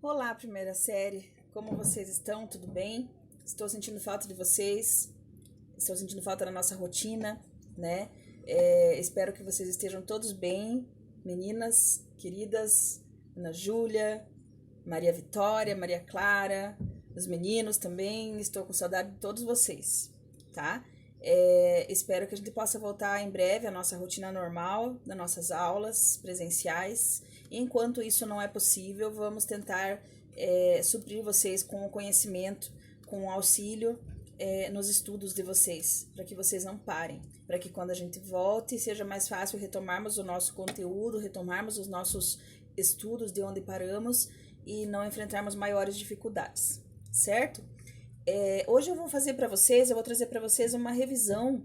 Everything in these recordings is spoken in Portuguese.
Olá, primeira série. Como vocês estão? Tudo bem? Estou sentindo falta de vocês. Estou sentindo falta da nossa rotina, né? Espero que vocês estejam todos bem. Meninas queridas, Ana Júlia, Maria Vitória, Maria Clara, os meninos também. Estou com saudade de todos vocês, tá? Espero que a gente possa voltar em breve à nossa rotina normal, das nossas aulas presenciais. Enquanto isso não é possível, vamos tentar suprir vocês com o conhecimento, com o auxílio nos estudos de vocês, para que vocês não parem, para que quando a gente volte seja mais fácil retomarmos o nosso conteúdo, retomarmos os nossos estudos de onde paramos e não enfrentarmos maiores dificuldades, certo? Hoje eu vou trazer para vocês uma revisão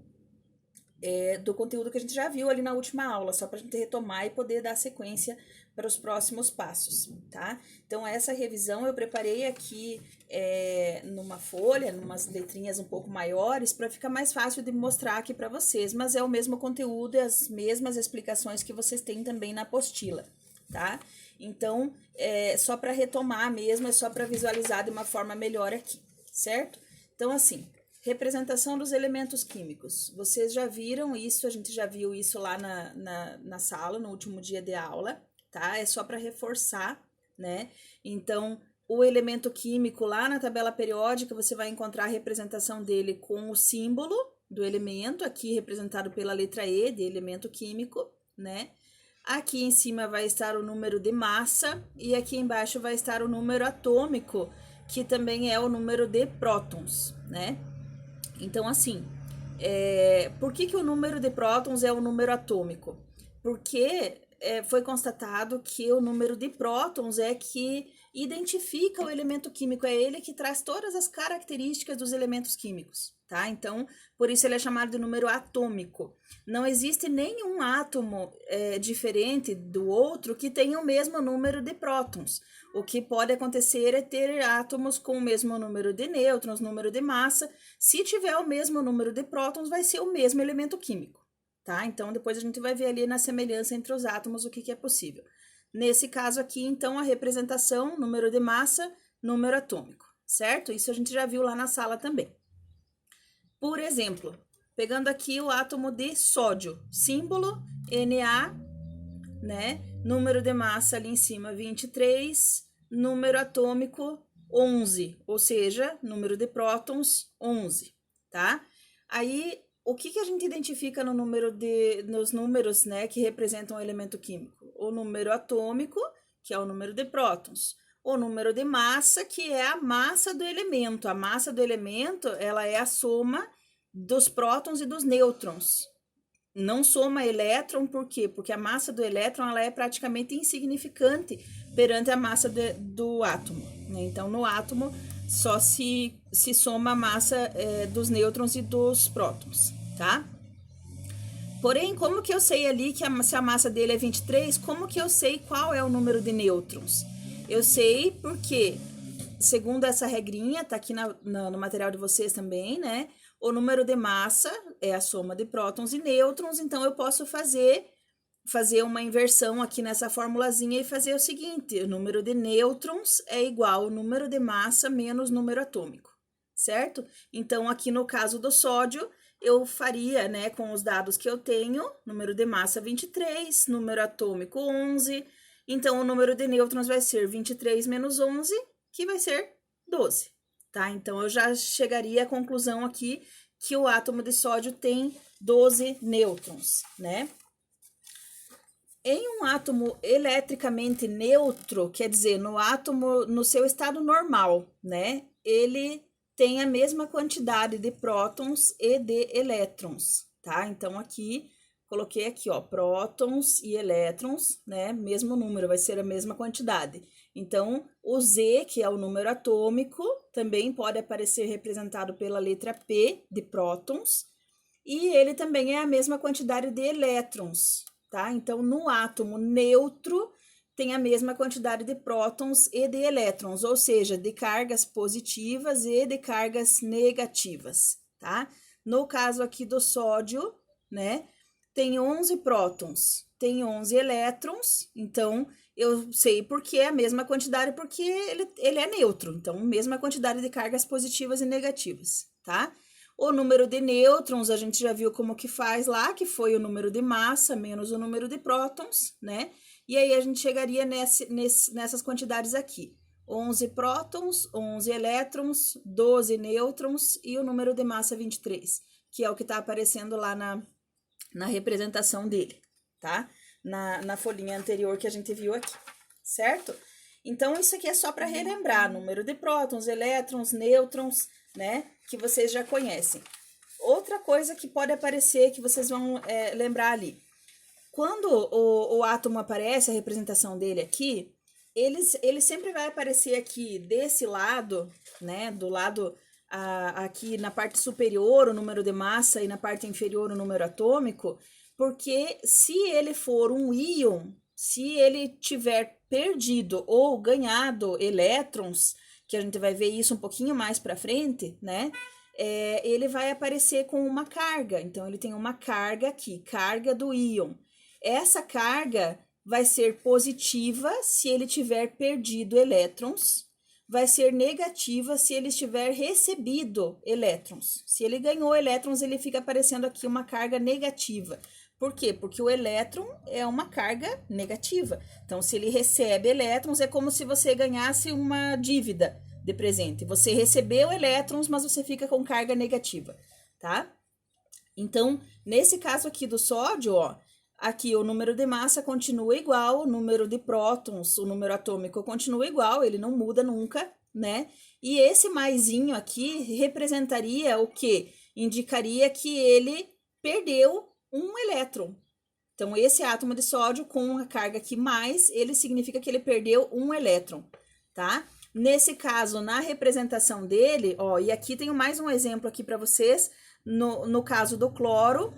do conteúdo que a gente já viu ali na última aula, só para a gente retomar e poder dar sequência para os próximos passos, tá? Então, essa revisão eu preparei aqui numa folha, numas letrinhas um pouco maiores, para ficar mais fácil de mostrar aqui para vocês, mas é o mesmo conteúdo e as mesmas explicações que vocês têm também na apostila, tá? Então, só para retomar mesmo, é só para visualizar de uma forma melhor aqui, certo? Então, assim, representação dos elementos químicos. Vocês já viram isso, a gente já viu isso lá na sala, no último dia de aula, tá? É só para reforçar, né? Então, o elemento químico lá na tabela periódica, você vai encontrar a representação dele com o símbolo do elemento, aqui representado pela letra E, de elemento químico, né? Aqui em cima vai estar o número de massa e aqui embaixo vai estar o número atômico, que também é o número de prótons, né? Então, assim, por que o número de prótons é o número atômico? Porque foi constatado que o número de prótons é que identifica o elemento químico, é ele que traz todas as características dos elementos químicos, tá? Então, por isso ele é chamado de número atômico. Não existe nenhum átomo diferente do outro que tenha o mesmo número de prótons. O que pode acontecer é ter átomos com o mesmo número de nêutrons, número de massa. Se tiver o mesmo número de prótons, vai ser o mesmo elemento químico, tá? Então, depois a gente vai ver ali na semelhança entre os átomos o que é possível. Nesse caso aqui, então, a representação, número de massa, número atômico, certo? Isso a gente já viu lá na sala também. Por exemplo, pegando aqui o átomo de sódio, símbolo Na, né? Número de massa ali em cima, 23, número atômico, 11, ou seja, número de prótons, 11, tá? Aí, o que a gente identifica nos números, né, que representam o elemento químico? O número atômico, que é o número de prótons. O número de massa, que é a massa do elemento. A massa do elemento, ela é a soma dos prótons e dos nêutrons. Não soma elétron, por quê? Porque a massa do elétron ela é praticamente insignificante perante a massa do átomo, né? Então, no átomo, só se soma a massa dos nêutrons e dos prótons, tá? Porém, como que eu sei ali que se a massa dele é 23, como que eu sei qual é o número de nêutrons? Eu sei porque, segundo essa regrinha, tá aqui no material de vocês também, né? O número de massa é a soma de prótons e nêutrons, então eu posso fazer uma inversão aqui nessa formulazinha e fazer o seguinte: o número de nêutrons é igual ao número de massa menos número atômico, certo? Então, aqui no caso do sódio, eu faria, né, com os dados que eu tenho, número de massa 23, número atômico 11, então o número de nêutrons vai ser 23 menos 11, que vai ser 12. Tá? Então, eu já chegaria à conclusão aqui que o átomo de sódio tem 12 nêutrons, né? Em um átomo eletricamente neutro, quer dizer, no átomo no seu estado normal, né? Ele tem a mesma quantidade de prótons e de elétrons, tá? Então, aqui, coloquei aqui, ó, prótons e elétrons, né? Mesmo número, vai ser a mesma quantidade. Então, o Z, que é o número atômico, também pode aparecer representado pela letra P, de prótons, e ele também é a mesma quantidade de elétrons, tá? Então, no átomo neutro, tem a mesma quantidade de prótons e de elétrons, ou seja, de cargas positivas e de cargas negativas, tá? No caso aqui do sódio, né, tem 11 prótons, tem 11 elétrons, então Eu sei porque é a mesma quantidade, porque ele é neutro. Então, mesma quantidade de cargas positivas e negativas, tá? O número de nêutrons, a gente já viu como que faz lá, que foi o número de massa menos o número de prótons, né? E aí, a gente chegaria nessas quantidades aqui. 11 prótons, 11 elétrons, 12 nêutrons e o número de massa 23, que é o que está aparecendo lá na representação dele, tá? Na folhinha anterior que a gente viu aqui, certo? Então, isso aqui é só para relembrar, número de prótons, elétrons, nêutrons, né? Que vocês já conhecem. Outra coisa que pode aparecer, que vocês vão lembrar ali. Quando o átomo aparece, a representação dele aqui, ele sempre vai aparecer aqui desse lado, né? Do lado aqui na parte superior, o número de massa, e na parte inferior, o número atômico, porque se ele for um íon, se ele tiver perdido ou ganhado elétrons, que a gente vai ver isso um pouquinho mais para frente, né? Ele vai aparecer com uma carga. Então, ele tem uma carga aqui, carga do íon. Essa carga vai ser positiva se ele tiver perdido elétrons, vai ser negativa se ele tiver recebido elétrons. Se ele ganhou elétrons, ele fica aparecendo aqui uma carga negativa. Por quê? Porque o elétron é uma carga negativa. Então, se ele recebe elétrons, é como se você ganhasse uma dívida de presente. Você recebeu elétrons, mas você fica com carga negativa, tá? Então, nesse caso aqui do sódio, ó, aqui o número de massa continua igual, o número de prótons, o número atômico continua igual, ele não muda nunca, né? E esse maisinho aqui representaria o quê? Indicaria que ele perdeu um elétron. Então, esse átomo de sódio com a carga aqui mais, ele significa que ele perdeu um elétron, tá? Nesse caso, na representação dele, ó, e aqui tenho mais um exemplo aqui para vocês, no caso do cloro,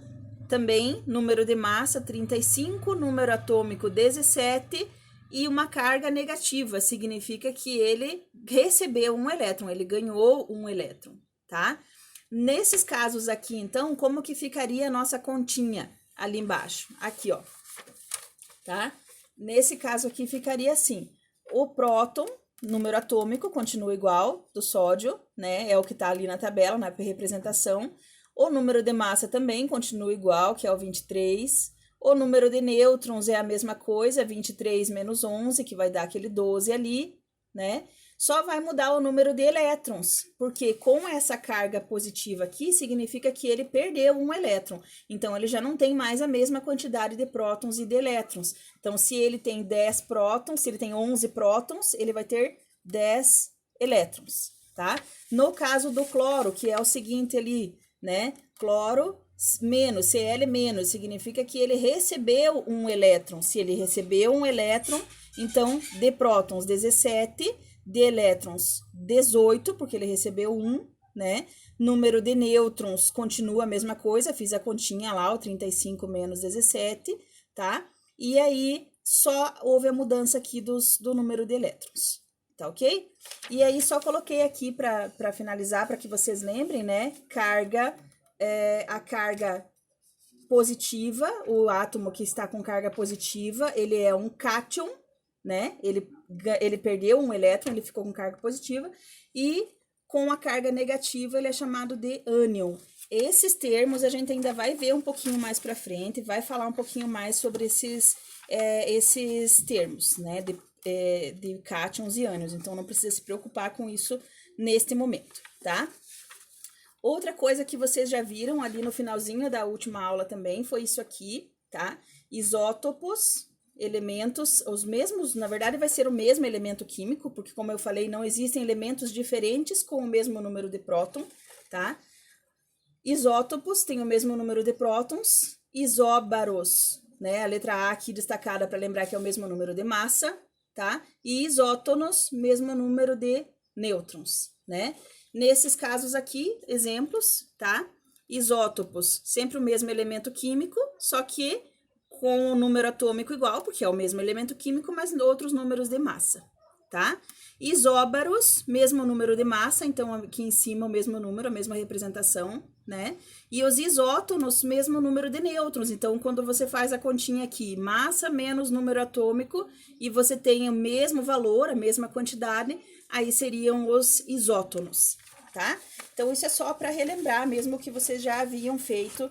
também, número de massa 35, número atômico 17 e uma carga negativa, significa que ele recebeu um elétron, ele ganhou um elétron, tá? Nesses casos aqui, então, como que ficaria a nossa continha ali embaixo? Aqui, ó, tá? Nesse caso aqui ficaria assim, o próton, número atômico, continua igual do sódio, né? É o que tá ali na tabela, na representação. O número de massa também continua igual, que é o 23. O número de nêutrons é a mesma coisa, 23 menos 11, que vai dar aquele 12 ali, né? Só vai mudar o número de elétrons, porque com essa carga positiva aqui, significa que ele perdeu um elétron. Então, ele já não tem mais a mesma quantidade de prótons e de elétrons. Então, se ele tem 10 prótons, se ele tem 11 prótons, ele vai ter 10 elétrons, tá? No caso do cloro, que é o seguinte ali, né? Cloro menos, Cl menos, significa que ele recebeu um elétron. Se ele recebeu um elétron, então, de prótons 17, de elétrons 18, porque ele recebeu um, né? Número de nêutrons continua a mesma coisa, fiz a continha lá, o 35 menos 17, tá? E aí, só houve a mudança aqui do número de elétrons, tá ok? E aí, só coloquei aqui para finalizar, para que vocês lembrem, né? Carga, a carga positiva, o átomo que está com carga positiva, ele é um cátion, né? Ele perdeu um elétron, ele ficou com carga positiva, e com a carga negativa ele é chamado de ânion. Esses termos a gente ainda vai ver um pouquinho mais para frente, vai falar um pouquinho mais sobre esses termos, né? De cátions e ânions, então não precisa se preocupar com isso neste momento, tá? Outra coisa que vocês já viram ali no finalzinho da última aula também foi isso aqui, tá? Isótopos, elementos, os mesmos, na verdade vai ser o mesmo elemento químico, porque como eu falei, não existem elementos diferentes com o mesmo número de próton, tá? Isótopos têm o mesmo número de prótons, isóbaros, né? A letra A aqui destacada para lembrar que é o mesmo número de massa, tá? E isótonos, mesmo número de nêutrons, né? Nesses casos aqui, exemplos, tá? Isótopos, sempre o mesmo elemento químico, só que com o número atômico igual, porque é o mesmo elemento químico, mas outros números de massa, tá? Isóbaros, mesmo número de massa, então aqui em cima o mesmo número, a mesma representação, né? E os isótonos, mesmo número de nêutrons. Então, quando você faz a continha aqui, massa menos número atômico, e você tem o mesmo valor, a mesma quantidade, aí seriam os isótonos, tá? Então, isso é só para relembrar mesmo o que vocês já haviam feito,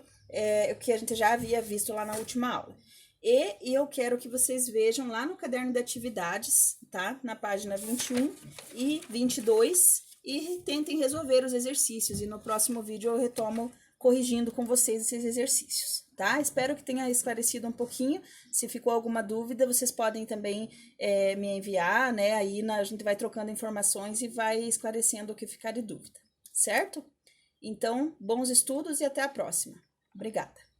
o que a gente já havia visto lá na última aula. E eu quero que vocês vejam lá no caderno de atividades, tá? Na página 21 e 22, e tentem resolver os exercícios. E no próximo vídeo eu retomo corrigindo com vocês esses exercícios, tá? Espero que tenha esclarecido um pouquinho. Se ficou alguma dúvida, vocês podem também me enviar, né? Aí a gente vai trocando informações e vai esclarecendo o que ficar de dúvida, certo? Então, bons estudos e até a próxima. Obrigada!